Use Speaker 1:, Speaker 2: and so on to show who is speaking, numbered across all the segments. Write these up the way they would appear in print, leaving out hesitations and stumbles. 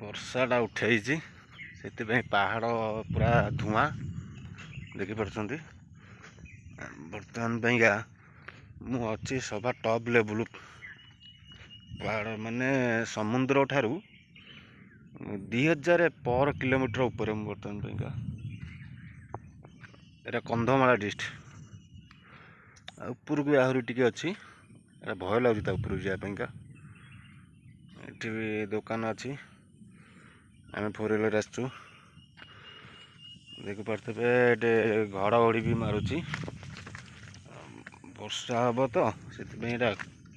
Speaker 1: ବର୍ଷାଟା ଉଠେଇଛି ସେଥିପାଇଁ ପାହାଡ଼ ପୁରା ଧୂଆଁ ଦେଖିପାରୁଛନ୍ତି। ବର୍ତ୍ତମାନ ପାଇଁକା ମୁଁ ଅଛି ସଭା ଟପ୍ ଲେବୁଲ୍ ପାହାଡ଼ ମାନେ ସମୁଦ୍ର ଠାରୁ 2000 पर किलोमीटर ଉପରେ ମୁଁ ବର୍ତ୍ତମାନ ପାଇଁକା। ଏଇଟା କନ୍ଧମାଳ ଡିଷ୍ଟ୍ରିକ୍ଟ। ଉପରକୁ ଆହୁରି ଟିକେ ଅଛି, ଏଇଟା ଭୟ ଲାଗୁଛି ତା ଉପରକୁ ଯିବା ପାଇଁକା। ଏଠି ବି ଦୋକାନ ଅଛି। ଆମେ 4 ହ୍ୱିଲର ଆସିଛୁ। ଦେଖିପାରୁଥିବେ ଏଠି ଘଡ଼ଘଡ଼ି ବି ମାରୁଛି। ବର୍ଷା ହେବ ତ ସେଥିପାଇଁ ଏଇଟା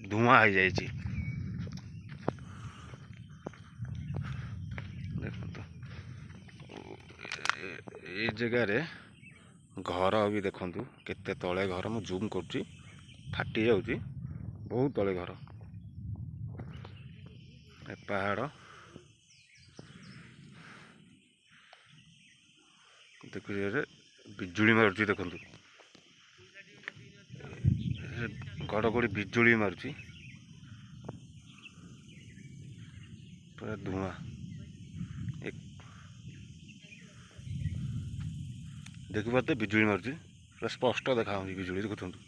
Speaker 1: ଧୂଆଁ ହେଇଯାଇଛି। ଦେଖନ୍ତୁ ଏଇ ଜାଗାରେ ଘର ବି ଦେଖନ୍ତୁ କେତେ ତଳେ ଘର। ମୁଁ ଜୁମ୍ କରୁଛି, ଫାଟି ଯାଉଛି, ବହୁତ ତଳେ ଘର। ଏ ପାହାଡ଼ ଦେଖୁଛି, ବିଜୁଳି ମାରୁଛି ଦେଖନ୍ତୁ, ଘଡ଼ଘଡ଼ି ବିଜୁଳି ମାରୁଛି, ପୁରା ଧୂଆଁ। ଦେଖିପାରୁଥିବେ ବିଜୁଳି ମାରୁଛି, ପୁରା ସ୍ପଷ୍ଟ ଦେଖାଯାଉଛି ବିଜୁଳି, ଦେଖୁଛନ୍ତି।